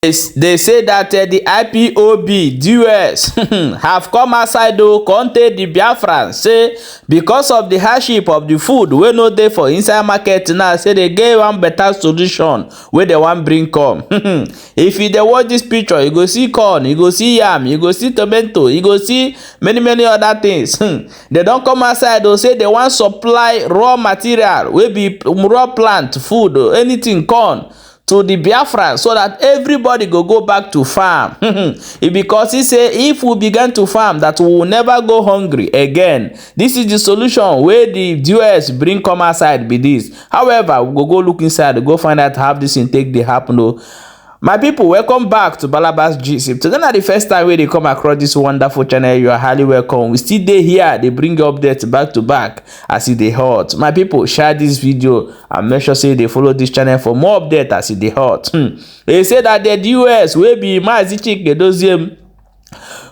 They say that the IPOB US have come outside to contact the Biafrans, say because of the hardship of the food wey no dey for inside market now, say they get one better solution wey they wan bring come. If you dey watch this picture, you go see corn, you go see yam, you go see tomato, you go see many other things. They don come outside to say they wan supply raw material wey be raw plant, food, anything, corn, to the Biafrans, so that everybody go back to farm. Because he say if we begin to farm, that we will never go hungry again. This is the solution where the US bring come outside be this. However, we go look inside, go find out how this intake dey happen. Oh. My people, welcome back to Balabas Gist. If today na the first time wey they come across this wonderful channel, you are highly welcome. We still dey here, they bring you updates back to back as it dey hot. My people, share this video and make sure say they follow this channel for more updates as it dey hot. They say that the US wey be Mazi Chike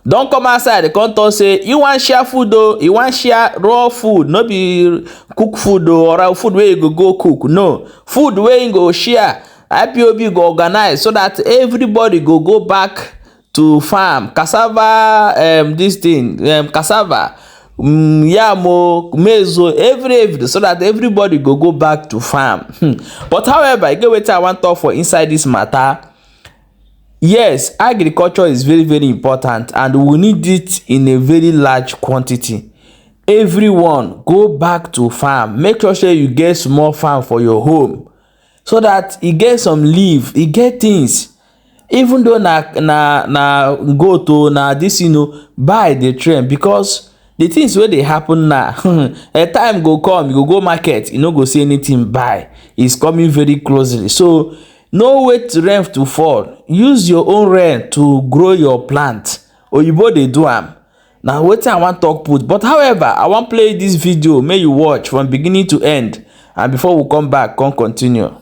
don come outside, they come talk say you wan share food though, you wan share raw food, no be cook food though, or food where you go cook. No, food where you go share. IPOB go organize so that everybody go back to farm cassava, this thing, cassava, yam, maize, every so that everybody go back to farm. But however, I get wetin I wan talk for inside this matter. Yes, agriculture is very important and we need it in a very large quantity. Everyone go back to farm. Make sure you get small farm for your home, so that e get some leaf, e get things. Even though na go to na this, buy the trend, because the things wey dey happen now, a time go come, you go market, you no go see anything buy. It's coming very closely. So no wait rain to fall. Use your own rain to grow your plant. Oyibo dey do am. Now wetin I wan talk put. But however, I wan play this video, make you watch from beginning to end, and before we come back, come continue.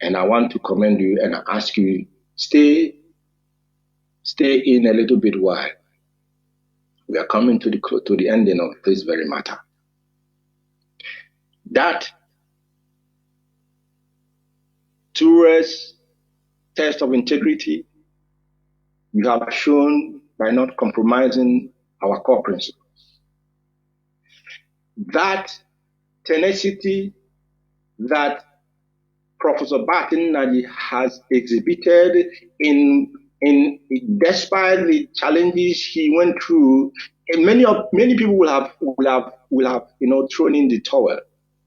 And I want to commend you and ask you, stay in a little bit while. We are coming to the ending of this very matter. That towards test of integrity you have shown by not compromising our core principles. That tenacity that Professor Batin Nadi has exhibited in despite the challenges he went through, and many people will have thrown in the towel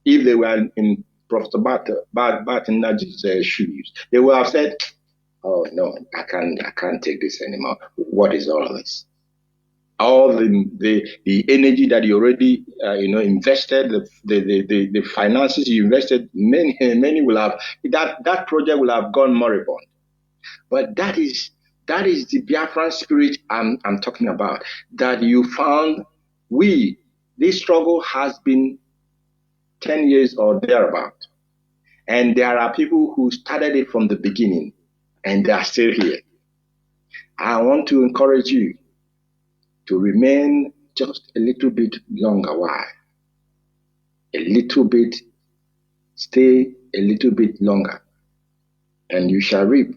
if they were in Professor Batin Nadi's shoes. They would have said, "Oh no, I can't take this anymore. What is all this?" All the energy that you already invested, the finances you invested, many will have that project will have gone moribund. But that is the Biafran spirit I'm talking about. That you found this struggle has been 10 years or thereabout, and there are people who started it from the beginning, and they are still here. I want to encourage you to remain just a little bit longer while. A little bit, stay a little bit longer, and you shall reap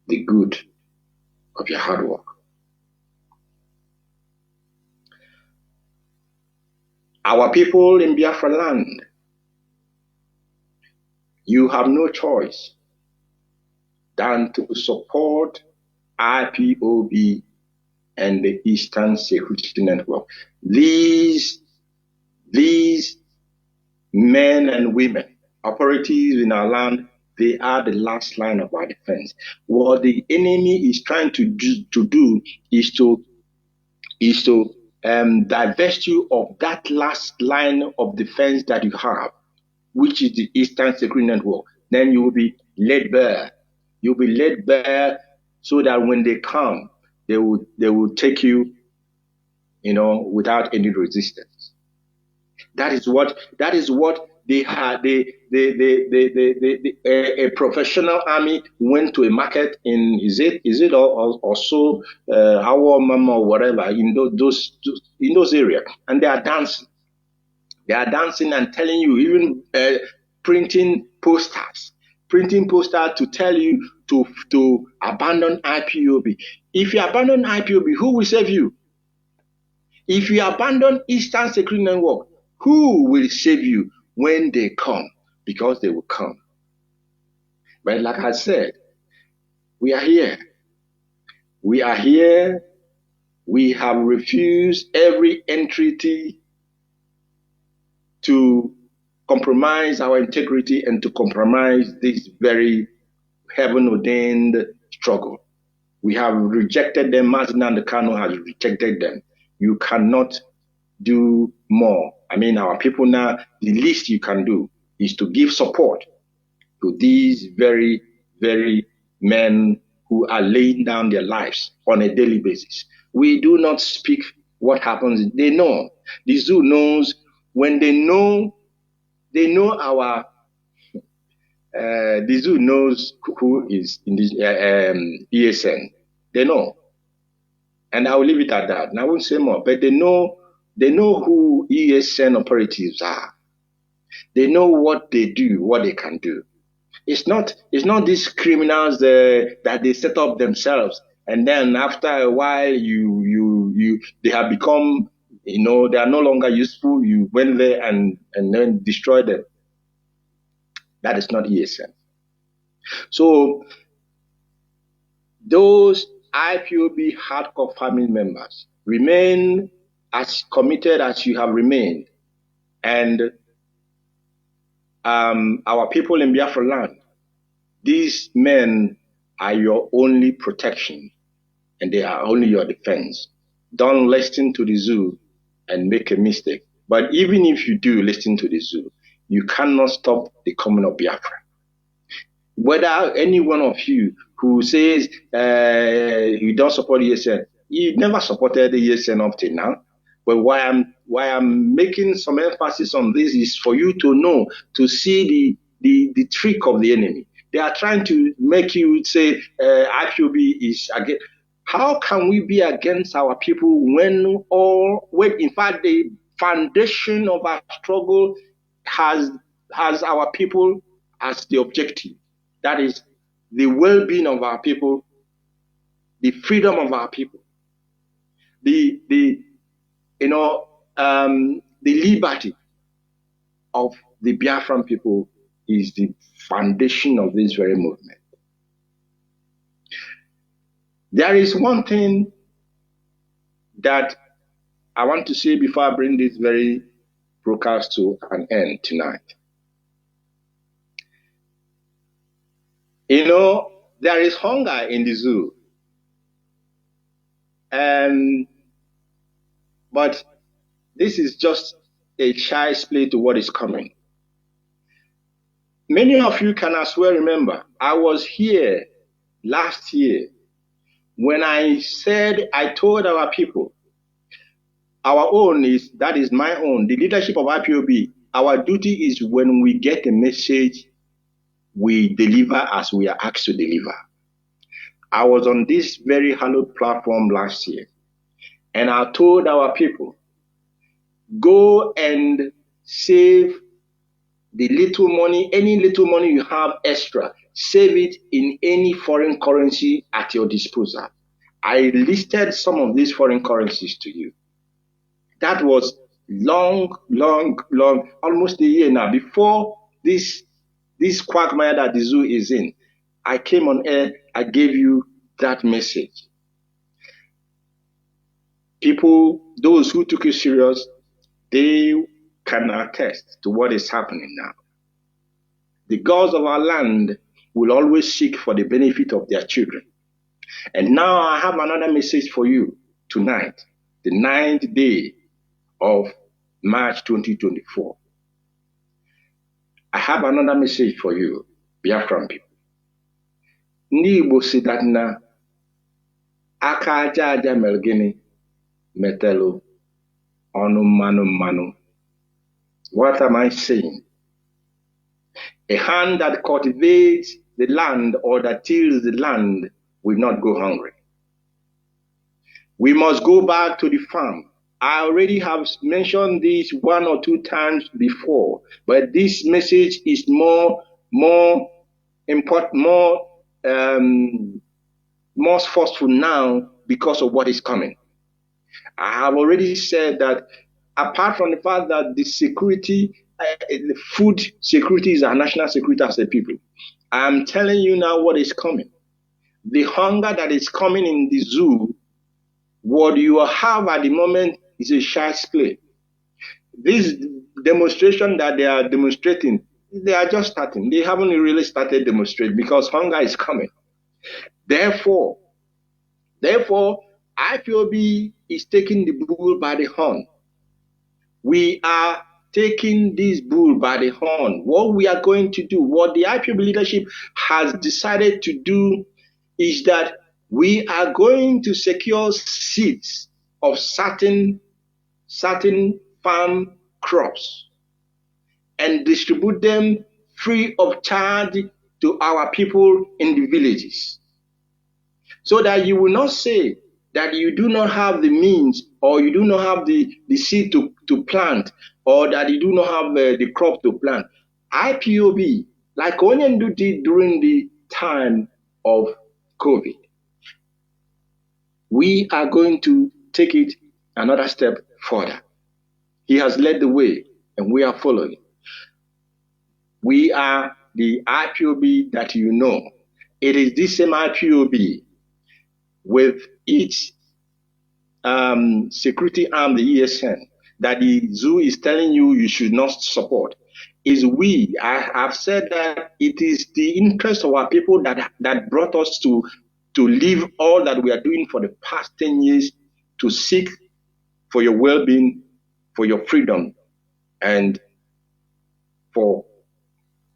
the good of your hard work. Our people in Biafra land, you have no choice than to support IPOB and the Eastern Security Network. These men and women, operatives in our land, they are the last line of our defense. What the enemy is trying to do is to divest you of that last line of defense that you have, which is the Eastern Security Network. Then you will be laid bare. You'll be laid bare so that when they come, they will take you, without any resistance. That is what they had. A professional army went to a market in is it also or whatever in those areas, and they are dancing. They are dancing and telling you, even printing posters, printing posters to tell you to abandon IPOB. If you abandon IPOB, who will save you? If you abandon Eastern Security Network, who will save you when they come? Because they will come. But like I said, we are here. We are here. We have refused every entreaty to compromise our integrity and to compromise this very heaven-ordained struggle. We have rejected them. Mazinand Kano has rejected them. You cannot do more. I mean, our people now, the least you can do is to give support to these very, very men who are laying down their lives on a daily basis. We do not speak what happens. They know. The zoo knows. When they know our, the zoo knows who is in this ESN. They know. And I will leave it at that. And I won't say more, but they know who ESN operatives are. They know what they do, what they can do. It's not these criminals that they set up themselves, and then after a while they have become, they are no longer useful. You went there and then destroyed them. That is not ESN. So those IPOB hardcore family members, remain as committed as you have remained, and our people in Biafra land, these men are your only protection, and they are only your defense. Don't listen to the zoo and make a mistake. But even if you do listen to the zoo, you cannot stop the coming of Biafra. Whether any one of you who says you don't support ESN, you never supported the ESN up till now. But why I'm making some emphasis on this is for you to know, to see the trick of the enemy. They are trying to make you say IPOB is against. How can we be against our people when in fact the foundation of our struggle has our people as the objective? That is the well-being of our people, the freedom of our people, the liberty of the Biafran people is the foundation of this very movement. There is one thing that I want to say before I bring this very broadcast to an end tonight. There is hunger in the zoo. But this is just a child's play to what is coming. Many of you can as well remember, I was here last year when I told our people, that is my own, the leadership of IPOB, our duty is when we get a message, we deliver as we are asked to deliver. I was on this very hallowed platform last year, and I told our people, go and save the little money, any little money you have extra, save it in any foreign currency at your disposal. I listed some of these foreign currencies to you. That was long, almost a year now, before this quagmire that the zoo is in. I came on air, I gave you that message. People, those who took it serious, they can attest to what is happening now. The gods of our land will always seek for the benefit of their children. And now I have another message for you tonight, the 9th day of March 2024. I have another message for you, Biafran people. Ndị Igbo si that na aka aja aja mere gịnị metelu ọnụ mmanụ. What am I saying? A hand that cultivates the land or that tills the land will not go hungry. We must go back to the farm. I already have mentioned this 1 or 2 times before, but this message is more more forceful now because of what is coming. I have already said that apart from the fact that the security, the food security is our national security as a people, I am telling you now what is coming. The hunger that is coming in the zoo, what you have at the moment is a child's play. This demonstration that they are demonstrating, they are just starting. They haven't really started demonstrating because hunger is coming. Therefore, IPOB is taking the bull by the horn. We are taking this bull by the horn. What we are going to do, what the IPOB leadership has decided to do, is that we are going to secure seeds of certain farm crops and distribute them free of charge to our people in the villages, so that you will not say that you do not have the means, or you do not have the seed to plant, or that you do not have the crop to plant. IPOB, like Onyendu did during the time of COVID, we are going to take it another step further. He has led the way, and we are following. We are the IPOB that you know. It is this same IPOB with its security arm, the ESN, that the zoo is telling you should not support. I have said that it is the interest of our people that brought us to leave all that we are doing for the past 10 years to seek for your well-being, for your freedom, and for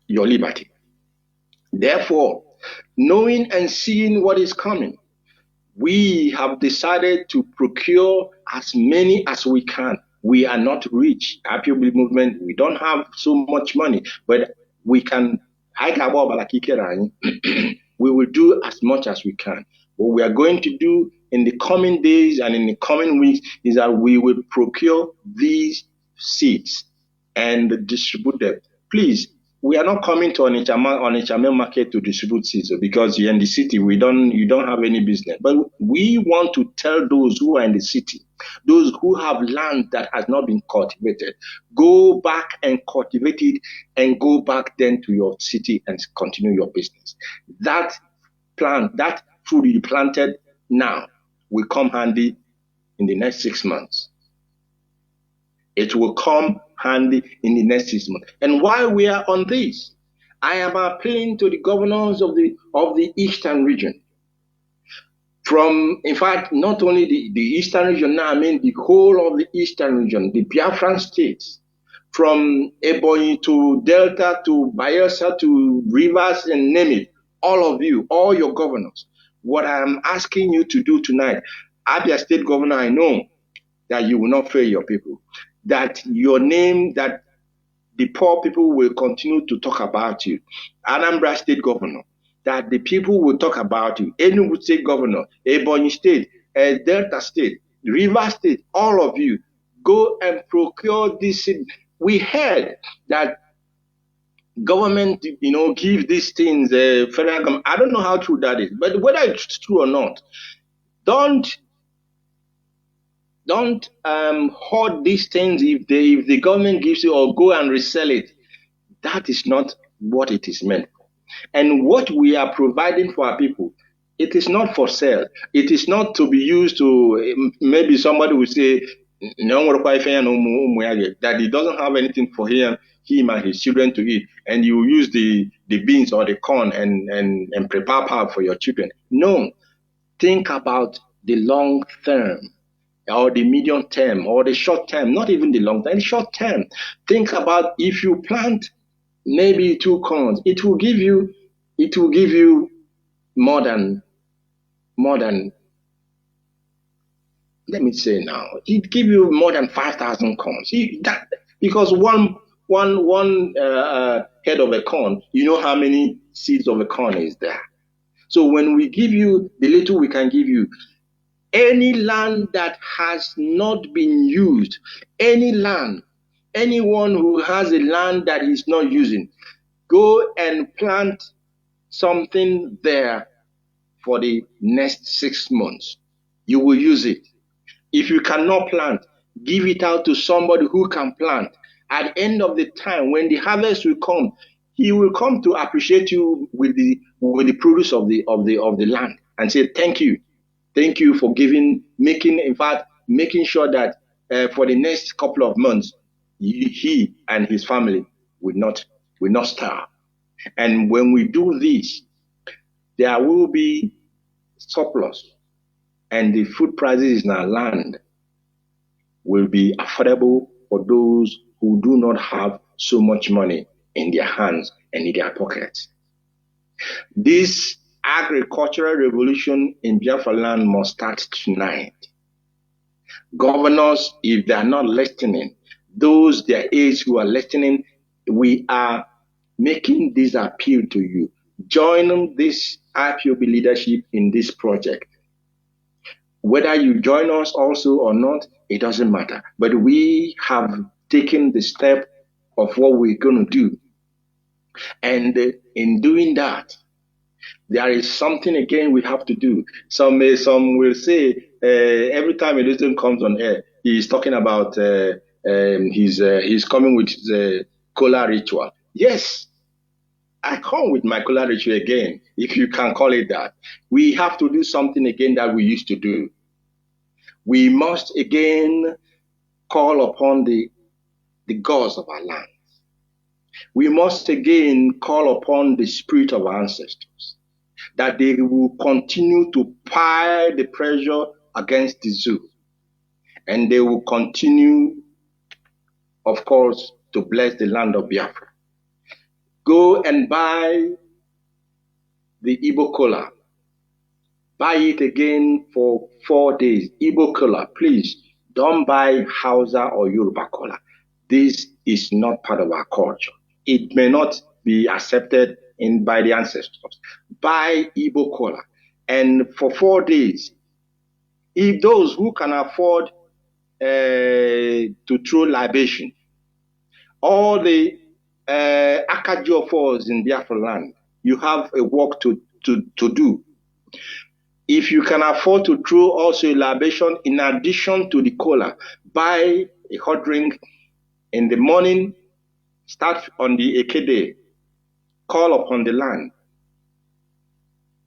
your liberty. Therefore, knowing and seeing what is coming, we have decided to procure as many as we can. We are not rich. IPOB movement, we don't have so much money, but we can. We will do as much as we can. What we are going to do in the coming days and in the coming weeks is that we will procure these seeds and distribute them. Please, we are not coming to Onitsha market to distribute seeds, because you're in the city, you don't have any business. But we want to tell those who are in the city, those who have land that has not been cultivated, go back and cultivate it, and go back then to your city and continue your business. That food you planted now will come handy in the next 6 months. It will come handy in the next 6 months. And while we are on this, I am appealing to the governors of the Eastern region. In fact, not only the Eastern region now, I mean the whole of the Eastern region, the Biafran states, from Ebonyi to Delta to Bayelsa to Rivers, and name it, all of you, all your governors. What I'm asking you to do tonight, Abia State Governor, I know that you will not fail your people, that your name, that the poor people will continue to talk about you. Anambra State Governor, that the people will talk about you. Enugu State Governor, Ebonyi State, Delta State, River State, all of you, go and procure this. We heard that government, give these things, federal government. I don't know how true that is, but whether it's true or not, don't hoard these things if the government gives you, or go and resell it. That is not what it is meant for. And what we are providing for our people, it is not for sale. It is not to be used to, maybe somebody will say, that he doesn't have anything for him and his children to eat, and you use the beans or the corn and prepare power for your children. No, think about the long term, or the medium term, or the short term, not even the long term, short term. Think about, if you plant maybe 2 corns, it will give you more than let me say now, it give you more than 5,000 corns. Because one head of a corn, you know how many seeds of a corn is there. So when we give you the little we can give you, any land that has not been used, anyone who has a land that is not using, go and plant something there for the next 6 months. You will use it. If you cannot plant, give it out to somebody who can plant. At the end of the time, when the harvest will come, he will come to appreciate you with the produce of the land and say thank you for making sure that for the next couple of months he and his family will not starve. And when we do this, there will be surplus, and the food prices in our land will be affordable for those who do not have so much money in their hands and in their pockets. This agricultural revolution in Biafra land must start tonight. Governors, if they are not listening, those their age who are listening, we are making this appeal to you. Join this IPOB leadership in this project. Whether you join us also or not, it doesn't matter. But we have taken the step of what we're going to do. And in doing that, there is something again we have to do. Some will say every time a listener comes on air, he's talking about he's coming with the kola ritual. Yes, I come with my kola ritual again, if you can call it that. We have to do something again that we used to do. We must again call upon the gods of our land. We must again call upon the spirit of our ancestors, that they will continue to pile the pressure against the zoo. And they will continue, of course, to bless the land of Biafra. Go and buy the Igbo kola. Buy it again for 4 days. Igbo kola, please. Don't buy Hausa or Yoruba kola. This is not part of our culture. It may not be accepted by the ancestors. Buy Igbo kola. And for 4 days, if those who can afford to throw libation, all the Akajiofos in Biafra land, you have a work to do. If you can afford to throw also a libation in addition to the kola, buy a hot drink in the morning, start on the Eke day, call upon the land.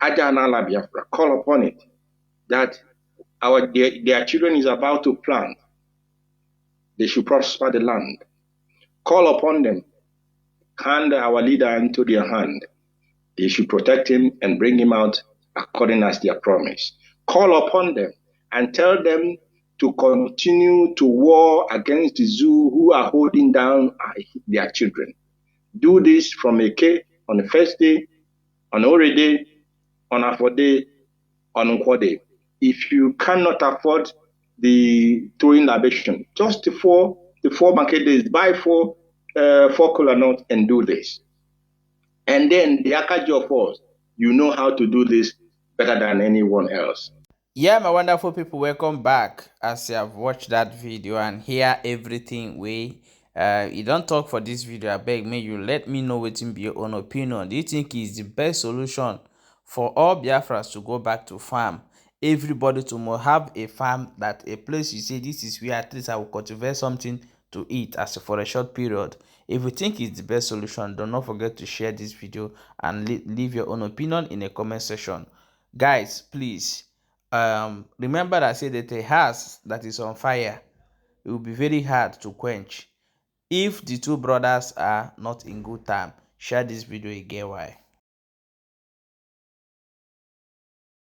Ajanala Biafra, call upon it, that their children is about to plant. They should prosper the land. Call upon them. Hand our leader into their hand. They should protect him and bring him out according as their promise. Call upon them and tell them to continue to war against the zoo who are holding down their children. Do this from Eke on the first day, on Orede, on Afode, on Nkwode. If you cannot afford the throwing libation, just the four market days, buy four kola nuts and do this. And then the Akaji of us, you know how to do this better than anyone else. Yeah, my wonderful people, welcome back. As you have watched that video and hear everything you don't talk for this video, I beg me you let me know what be your own opinion. Do you think is the best solution for all Biafrans to go back to farm? Everybody to have a farm, that a place you say this is where at least I will cultivate something to eat as for a short period. If you think it's the best solution, do not forget to share this video and leave your own opinion in the comment section. Guys, please remember that I said that a house that is on fire, it will be very hard to quench. If the two brothers are not in good time, share this video again. Why?